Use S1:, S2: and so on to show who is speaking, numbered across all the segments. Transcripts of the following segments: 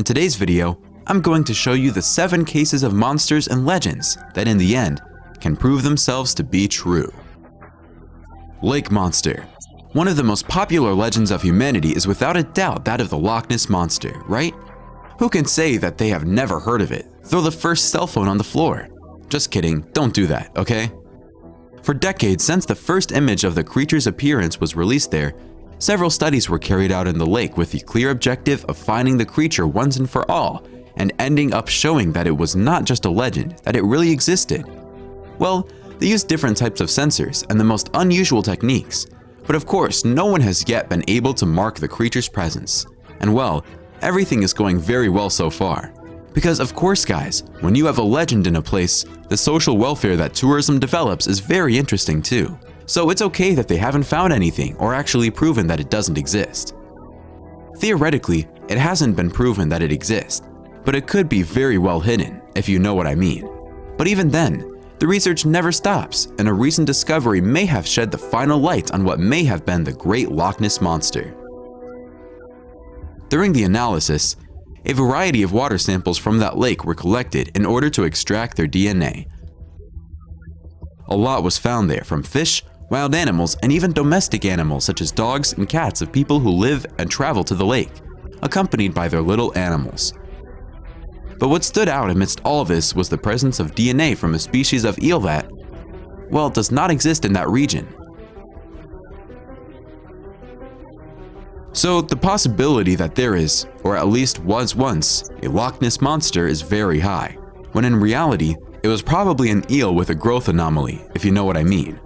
S1: today's video, I'm going to show you the 7 cases of monsters and legends that in the end can prove themselves to be true. Lake Monster. One of the most popular legends of humanity is without a doubt that of the Loch Ness Monster, right? Who can say that they have never heard of it? Throw the first cell phone on the floor. Just kidding, don't do that, okay? For decades since the first image of the creature's appearance was released there, several studies were carried out in the lake with the clear objective of finding the creature once and for all, and ending up showing that it was not just a legend, that it really existed. Well, they used different types of sensors and the most unusual techniques, but of course no one has yet been able to mark the creature's presence. And well, everything is going very well so far. Because of course guys, when you have a legend in a place, the social welfare that tourism develops is very interesting too. So it's okay that they haven't found anything or actually proven that it doesn't exist. Theoretically, it hasn't been proven that it exists, but it could be very well hidden, if you know what I mean. But even then, the research never stops, and a recent discovery may have shed the final light on what may have been the Great Loch Ness Monster. During the analysis, a variety of water samples from that lake were collected in order to extract their DNA. A lot was found there from fish, wild animals, and even domestic animals such as dogs and cats of people who live and travel to the lake, accompanied by their little animals. But what stood out amidst all this was the presence of DNA from a species of eel that, well, does not exist in that region. So the possibility that there is, or at least was once, a Loch Ness Monster is very high, when in reality, it was probably an eel with a growth anomaly, if you know what I mean.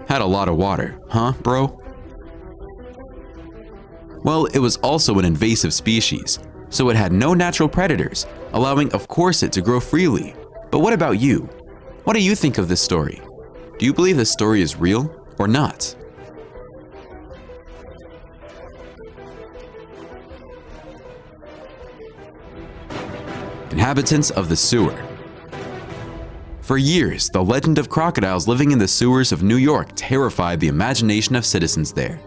S1: Had a lot of water, huh, bro? Well, it was also an invasive species, so it had no natural predators, allowing of course it to grow freely. But what about you? What do you think of this story? Do you believe this story is real or not? Inhabitants of the sewer. For years, the legend of crocodiles living in the sewers of New York terrified the imagination of citizens there.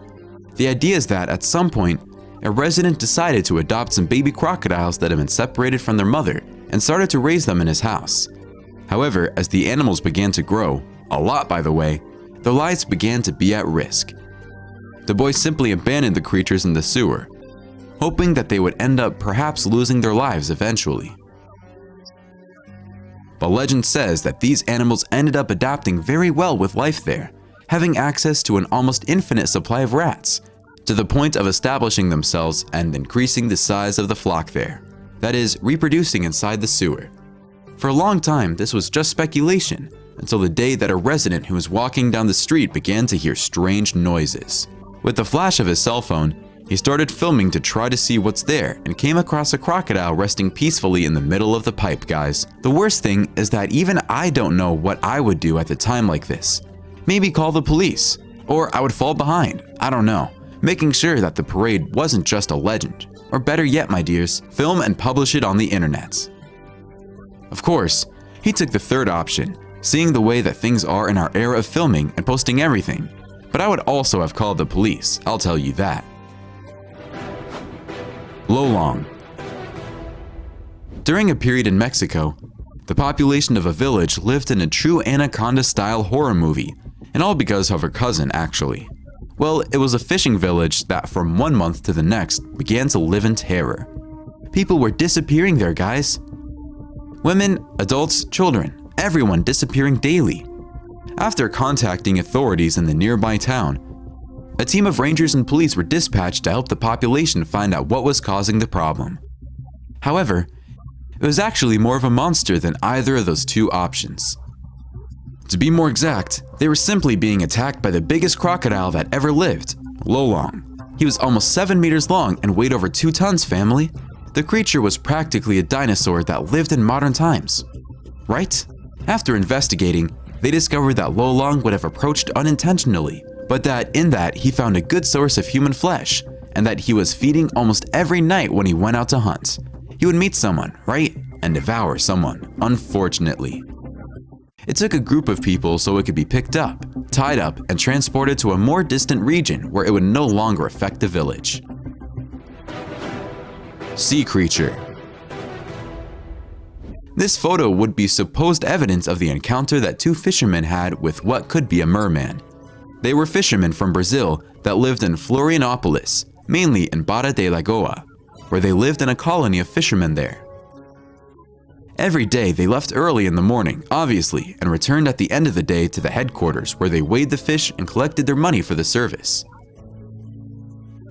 S1: The idea is that at some point, a resident decided to adopt some baby crocodiles that had been separated from their mother and started to raise them in his house. However, as the animals began to grow, a lot by the way, their lives began to be at risk. The boys simply abandoned the creatures in the sewer, hoping that they would end up perhaps losing their lives eventually. But legend says that these animals ended up adapting very well with life there, having access to an almost infinite supply of rats, to the point of establishing themselves and increasing the size of the flock there. That is, reproducing inside the sewer. For a long time, this was just speculation, until the day that a resident who was walking down the street began to hear strange noises. With the flash of his cell phone, he started filming to try to see what's there and came across a crocodile resting peacefully in the middle of the pipe, guys. The worst thing is that even I don't know what I would do at a time like this. Maybe call the police, or I would fall behind, I don't know, making sure that the parade wasn't just a legend. Or better yet, my dears, film and publish it on the internet. Of course, he took the third option, seeing the way that things are in our era of filming and posting everything. But I would also have called the police, I'll tell you that. Lolong. During a period in Mexico, the population of a village lived in a true anaconda-style horror movie, and all because of her cousin, actually. Well, it was a fishing village that from one month to the next began to live in terror. People were disappearing there, guys. Women, adults, children, everyone disappearing daily. After contacting authorities in the nearby town, a team of rangers and police were dispatched to help the population find out what was causing the problem. However, it was actually more of a monster than either of those two options. To be more exact, they were simply being attacked by the biggest crocodile that ever lived, Lolong. He was almost 7 meters long and weighed over 2 tons, family. The creature was practically a dinosaur that lived in modern times. Right? After investigating, they discovered that Lolong would have approached unintentionally, but that in that he found a good source of human flesh, and that he was feeding almost every night when he went out to hunt. He would meet someone, right? And devour someone, unfortunately. It took a group of people so it could be picked up, tied up, and transported to a more distant region where it would no longer affect the village. Sea creature. This photo would be supposed evidence of the encounter that two fishermen had with what could be a merman. They were fishermen from Brazil that lived in Florianopolis, mainly in Barra de Lagoa, where they lived in a colony of fishermen there. Every day they left early in the morning, obviously, and returned at the end of the day to the headquarters where they weighed the fish and collected their money for the service.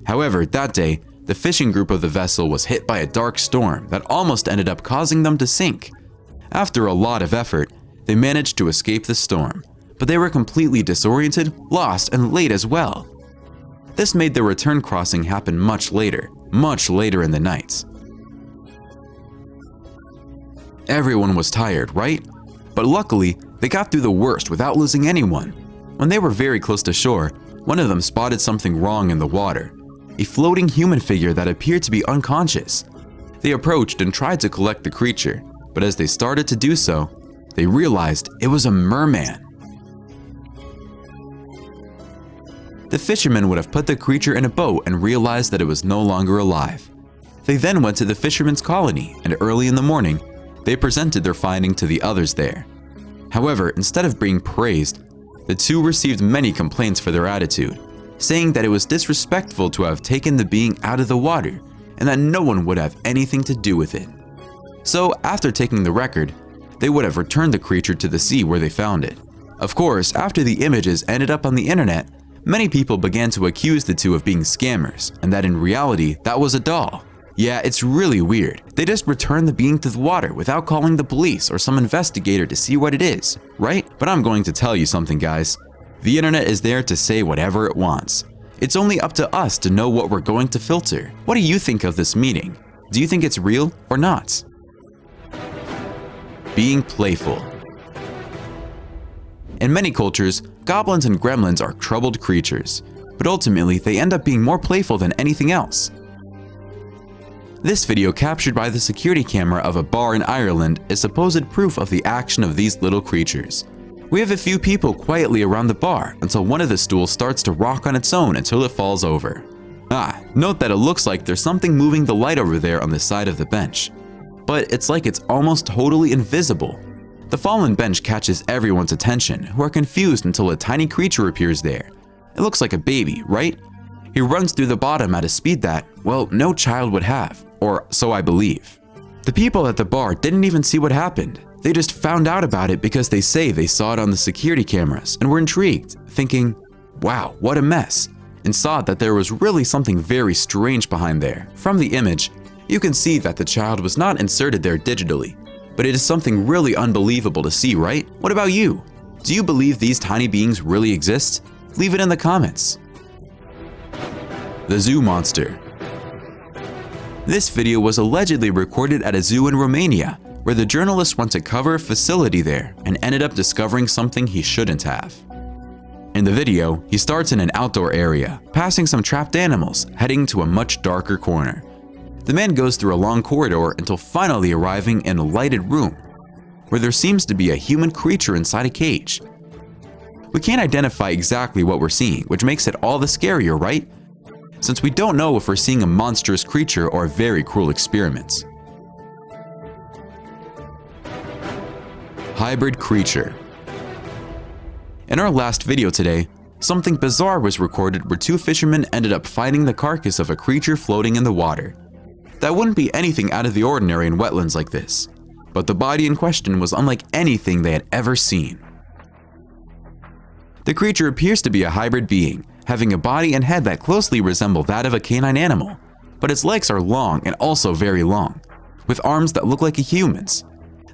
S1: However, that day, the fishing group of the vessel was hit by a dark storm that almost ended up causing them to sink. After a lot of effort, they managed to escape the storm, but they were completely disoriented, lost, and late as well. This made their return crossing happen much later in the night. Everyone was tired, right? But luckily, they got through the worst without losing anyone. When they were very close to shore, one of them spotted something wrong in the water. A floating human figure that appeared to be unconscious. They approached and tried to collect the creature, but as they started to do so, they realized it was a merman. The fishermen would have put the creature in a boat and realized that it was no longer alive. They then went to the fishermen's colony, and early in the morning, they presented their finding to the others there. However, instead of being praised, the two received many complaints for their attitude, saying that it was disrespectful to have taken the being out of the water and that no one would have anything to do with it. So, after taking the record, they would have returned the creature to the sea where they found it. Of course, after the images ended up on the internet, many people began to accuse the two of being scammers and that in reality, that was a doll. Yeah, it's really weird. They just returned the being to the water without calling the police or some investigator to see what it is, right? But I'm going to tell you something, guys. The internet is there to say whatever it wants. It's only up to us to know what we're going to filter. What do you think of this meeting? Do you think it's real or not? Being playful. In many cultures, goblins and gremlins are troubled creatures, but ultimately they end up being more playful than anything else. This video captured by the security camera of a bar in Ireland is supposed proof of the action of these little creatures. We have a few people quietly around the bar until one of the stools starts to rock on its own until it falls over. Note that it looks like there's something moving the light over there on the side of the bench. But it's like it's almost totally invisible. The fallen bench catches everyone's attention, who are confused until a tiny creature appears there. It looks like a baby, right? He runs through the bottom at a speed that, well, no child would have, or so I believe. The people at the bar didn't even see what happened. They just found out about it because they say they saw it on the security cameras and were intrigued, thinking, wow, what a mess, and saw that there was really something very strange behind there. From the image, you can see that the child was not inserted there digitally, but it is something really unbelievable to see, right? What about you? Do you believe these tiny beings really exist? Leave it in the comments. The zoo monster. This video was allegedly recorded at a zoo in Romania, where the journalist went to cover a facility there and ended up discovering something he shouldn't have. In the video, he starts in an outdoor area, passing some trapped animals, heading to a much darker corner. The man goes through a long corridor until finally arriving in a lighted room, where there seems to be a human creature inside a cage. We can't identify exactly what we're seeing, which makes it all the scarier, right? Since we don't know if we're seeing a monstrous creature or a very cruel experiment. Hybrid creature. In our last video today, something bizarre was recorded where two fishermen ended up finding the carcass of a creature floating in the water. That wouldn't be anything out of the ordinary in wetlands like this, but the body in question was unlike anything they had ever seen. The creature appears to be a hybrid being, having a body and head that closely resemble that of a canine animal, but its legs are long and also very long, with arms that look like a human's.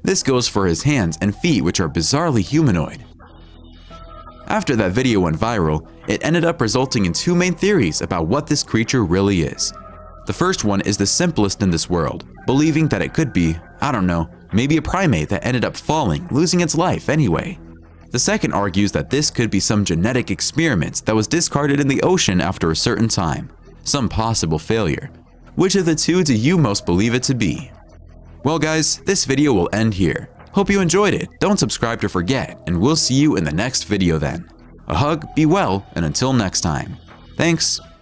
S1: This goes for his hands and feet, which are bizarrely humanoid. After that video went viral, it ended up resulting in two main theories about what this creature really is. The first one is the simplest in this world, believing that it could be, I don't know, maybe a primate that ended up falling, losing its life anyway. The second argues that this could be some genetic experiment that was discarded in the ocean after a certain time, some possible failure. Which of the two do you most believe it to be? Well guys, this video will end here. Hope you enjoyed it. Don't subscribe to forget, and we'll see you in the next video then. A hug, be well, and until next time. Thanks.